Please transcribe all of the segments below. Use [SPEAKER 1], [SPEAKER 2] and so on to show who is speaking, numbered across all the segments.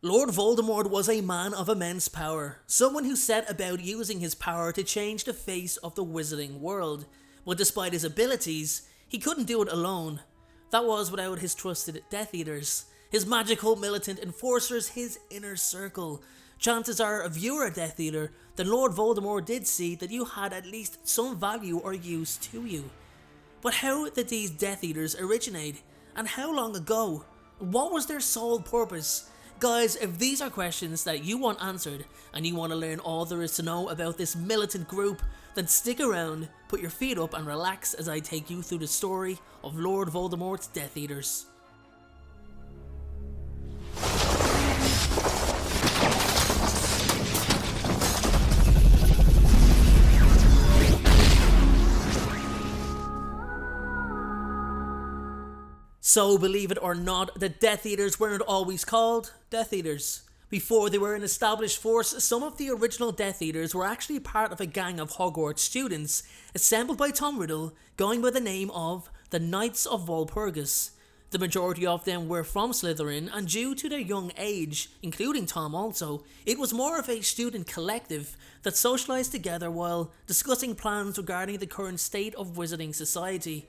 [SPEAKER 1] Lord Voldemort was a man of immense power, someone who set about using his power to change the face of the wizarding world. But despite his abilities, he couldn't do it alone. That was without his trusted Death Eaters, his magical militant enforcers, his inner circle. Chances are, if you were a Death Eater, then Lord Voldemort did see that you had at least some value or use to you. But how did these Death Eaters originate? And how long ago? What was their sole purpose? Guys, if these are questions that you want answered, and you want to learn all there is to know about this militant group, then stick around, put your feet up and relax as I take you through the story of Lord Voldemort's Death Eaters. So, believe it or not, the Death Eaters weren't always called Death Eaters. Before they were an established force, some of the original Death Eaters were actually part of a gang of Hogwarts students, assembled by Tom Riddle, going by the name of the Knights of Walpurgis. The majority of them were from Slytherin, and due to their young age, including Tom also, it was more of a student collective that socialised together while discussing plans regarding the current state of wizarding society.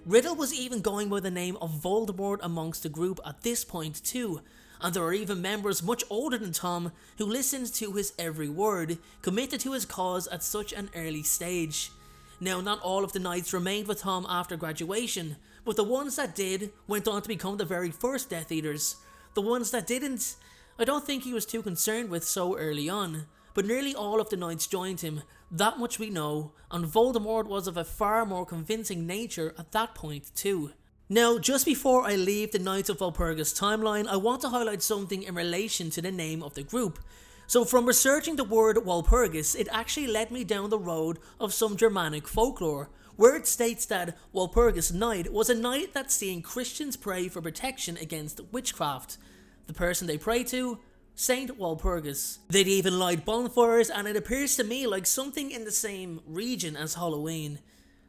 [SPEAKER 1] Riddle was even going by the name of Voldemort amongst the group at this point too, and there are even members much older than Tom who listened to his every word, committed to his cause at such an early stage. Now, not all of the knights remained with Tom after graduation, but the ones that did went on to become the very first Death Eaters. The ones that didn't, I don't think he was too concerned with so early on. But nearly all of the knights joined him, that much we know, and Voldemort was of a far more convincing nature at that point too. Now, just before I leave the Knights of Walpurgis timeline, I want to highlight something in relation to the name of the group. So from researching the word Walpurgis, it actually led me down the road of some Germanic folklore, where it states that Walpurgis Night was a night that seeing Christians pray for protection against witchcraft. The person they pray to? Saint Walpurgis. They'd even light bonfires, and it appears to me like something in the same region as Halloween.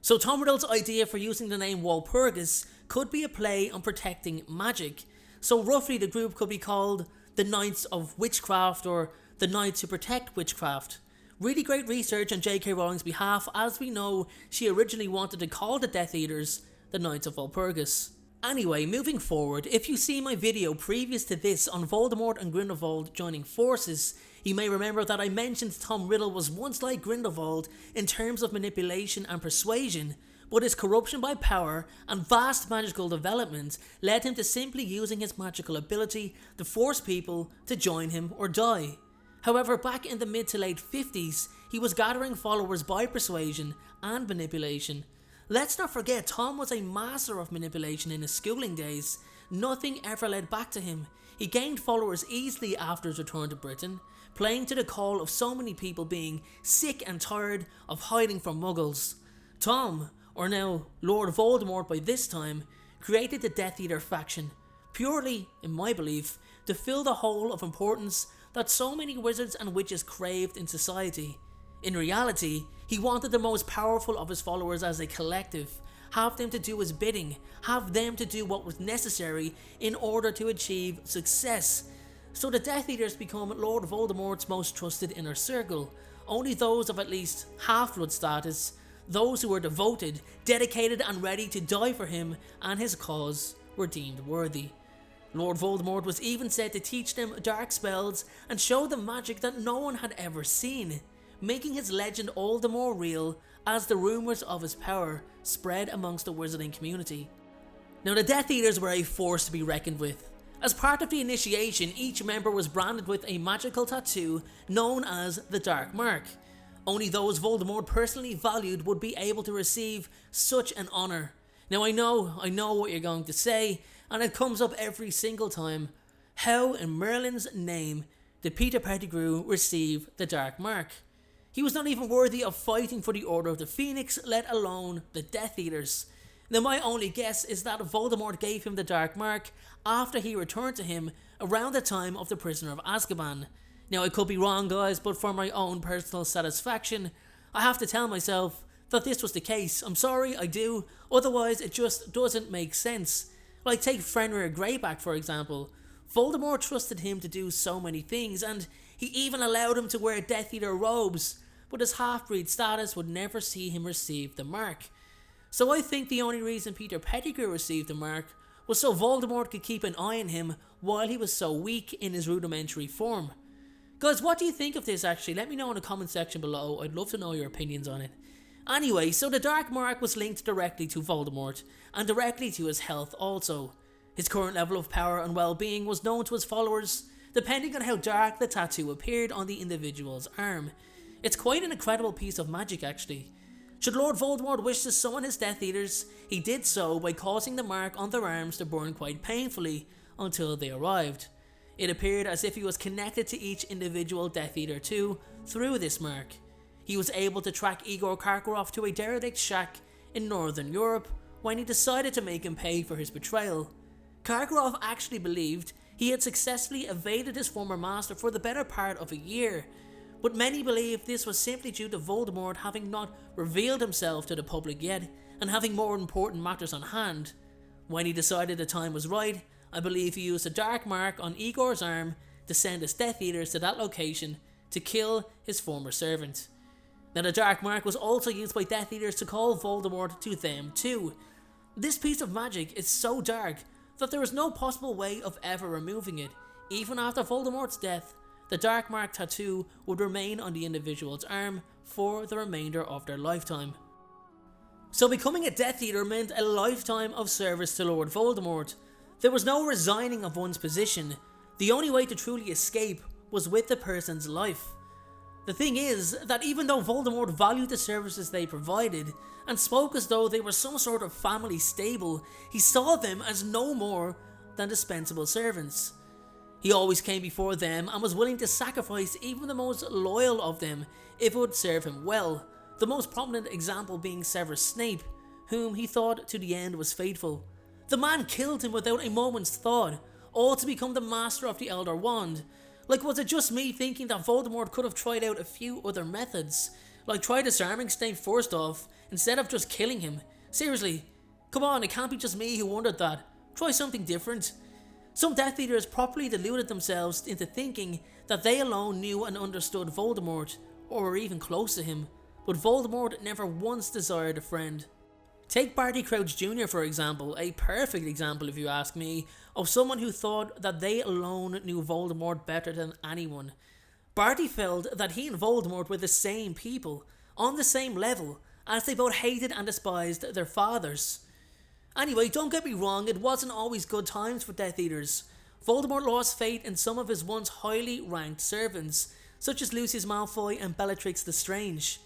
[SPEAKER 1] So Tom Riddle's idea for using the name Walpurgis could be a play on protecting magic. So roughly the group could be called the Knights of Witchcraft or the Knights who protect witchcraft. Really great research on J.K. Rowling's behalf, as we know she originally wanted to call the Death Eaters the Knights of Walpurgis. Anyway, moving forward, if you see my video previous to this on Voldemort and Grindelwald joining forces, you may remember that I mentioned Tom Riddle was once like Grindelwald in terms of manipulation and persuasion, but his corruption by power and vast magical development led him to simply using his magical ability to force people to join him or die. However, back in the mid to late 50s, he was gathering followers by persuasion and manipulation. Let's not forget, Tom was a master of manipulation in his schooling days. Nothing ever led back to him. He gained followers easily after his return to Britain, playing to the call of so many people being sick and tired of hiding from muggles. Tom, or now Lord Voldemort by this time, created the Death Eater faction, purely, in my belief, to fill the hole of importance that so many wizards and witches craved in society. In reality, he wanted the most powerful of his followers as a collective, have them to do his bidding, have them to do what was necessary in order to achieve success. So the Death Eaters become Lord Voldemort's most trusted inner circle, only those of at least half-blood status, those who were devoted, dedicated and ready to die for him and his cause, were deemed worthy. Lord Voldemort was even said to teach them dark spells and show them magic that no one had ever seen, making his legend all the more real as the rumours of his power spread amongst the wizarding community. Now, the Death Eaters were a force to be reckoned with. As part of the initiation, each member was branded with a magical tattoo known as the Dark Mark. Only those Voldemort personally valued would be able to receive such an honour. Now, I know what you're going to say, and it comes up every single time. How in Merlin's name did Peter Pettigrew receive the Dark Mark? He was not even worthy of fighting for the Order of the Phoenix, let alone the Death Eaters. Now, my only guess is that Voldemort gave him the Dark Mark after he returned to him around the time of the Prisoner of Azkaban. Now, I could be wrong, guys, but for my own personal satisfaction, I have to tell myself that this was the case. I'm sorry, I do, otherwise it just doesn't make sense. Like, take Fenrir Greyback for example. Voldemort trusted him to do so many things, and he even allowed him to wear Death Eater robes, but his half-breed status would never see him receive the mark. So I think the only reason Peter Pettigrew received the mark was so Voldemort could keep an eye on him while he was so weak in his rudimentary form. Guys, what do you think of this actually? Let me know in the comment section below. I'd love to know your opinions on it. Anyway, so the Dark Mark was linked directly to Voldemort, and directly to his health also. His current level of power and well-being was known to his followers, depending on how dark the tattoo appeared on the individual's arm. It's quite an incredible piece of magic actually. Should Lord Voldemort wish to summon his Death Eaters, he did so by causing the mark on their arms to burn quite painfully until they arrived. It appeared as if he was connected to each individual Death Eater too through this mark. He was able to track Igor Karkaroff to a derelict shack in Northern Europe when he decided to make him pay for his betrayal. Karkaroff actually believed he had successfully evaded his former master for the better part of a year, but many believe this was simply due to Voldemort having not revealed himself to the public yet and having more important matters on hand. When he decided the time was right, I believe he used a dark mark on Igor's arm to send his Death Eaters to that location to kill his former servant. Now the dark mark was also used by Death Eaters to call Voldemort to them too. This piece of magic is so dark that there is no possible way of ever removing it. Even after Voldemort's death, the dark mark tattoo would remain on the individual's arm for the remainder of their lifetime. So becoming a Death Eater meant a lifetime of service to Lord Voldemort. There was no resigning of one's position. The only way to truly escape was with the person's life. The thing is that even though Voldemort valued the services they provided and spoke as though they were some sort of family stable, he saw them as no more than dispensable servants. He always came before them and was willing to sacrifice even the most loyal of them if it would serve him well, the most prominent example being Severus Snape, whom he thought to the end was faithful. The man killed him without a moment's thought, all to become the master of the Elder Wand. Like, was it just me thinking that Voldemort could have tried out a few other methods? Like, try disarming Snape first off, instead of just killing him? Seriously, come on, it can't be just me who wondered that. Try something different. Some Death Eaters properly deluded themselves into thinking that they alone knew and understood Voldemort, or were even close to him, but Voldemort never once desired a friend. Take Barty Crouch Jr. for example, a perfect example if you ask me, of someone who thought that they alone knew Voldemort better than anyone. Barty felt that he and Voldemort were the same people, on the same level, as they both hated and despised their fathers. Anyway, don't get me wrong, it wasn't always good times for Death Eaters. Voldemort lost faith in some of his once highly ranked servants, such as Lucius Malfoy and Bellatrix Lestrange.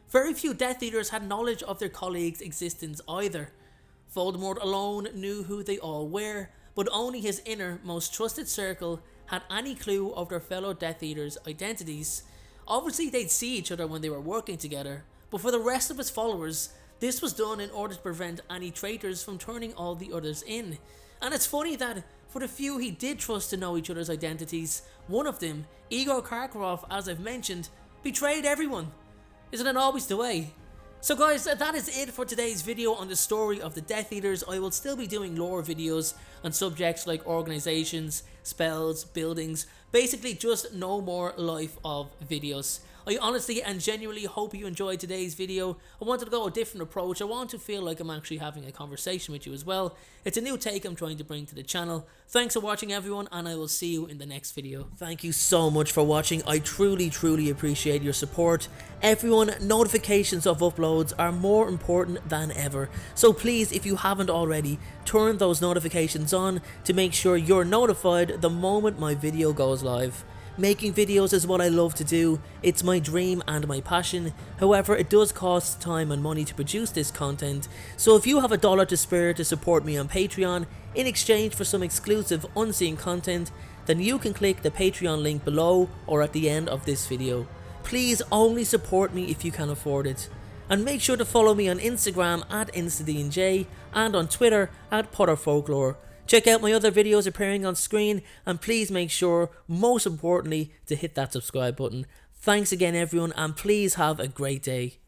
[SPEAKER 1] Very few Death Eaters had knowledge of their colleagues' existence either. Voldemort alone knew who they all were, but only his inner, most trusted circle had any clue of their fellow Death Eaters' identities. Obviously they'd see each other when they were working together, but for the rest of his followers, this was done in order to prevent any traitors from turning all the others in. And it's funny that for the few he did trust to know each other's identities, one of them, Igor Karkaroff, as I've mentioned, betrayed everyone. Isn't it always the way? So guys, that is it for today's video on the story of the Death Eaters. I will still be doing lore videos on subjects like organizations, spells, buildings, basically just no more life of videos. I honestly and genuinely hope you enjoyed today's video. I wanted to go a different approach. I want to feel like I'm actually having a conversation with you as well. It's a new take I'm trying to bring to the channel. Thanks for watching everyone, and I will see you in the next video. Thank you so much for watching. I truly appreciate your support. Everyone, notifications of uploads are more important than ever. So please, if you haven't already, turn those notifications on to make sure you're notified the moment my video goes live. Making videos is what I love to do, it's my dream and my passion. However, it does cost time and money to produce this content, so if you have $1 to spare to support me on Patreon in exchange for some exclusive unseen content, then you can click the Patreon link below or at the end of this video. Please only support me if you can afford it. And make sure to follow me on Instagram at InstaDNJ and on Twitter at PotterFolklore. Check out my other videos appearing on screen, and please make sure, most importantly, to hit that subscribe button. Thanks again everyone, and please have a great day.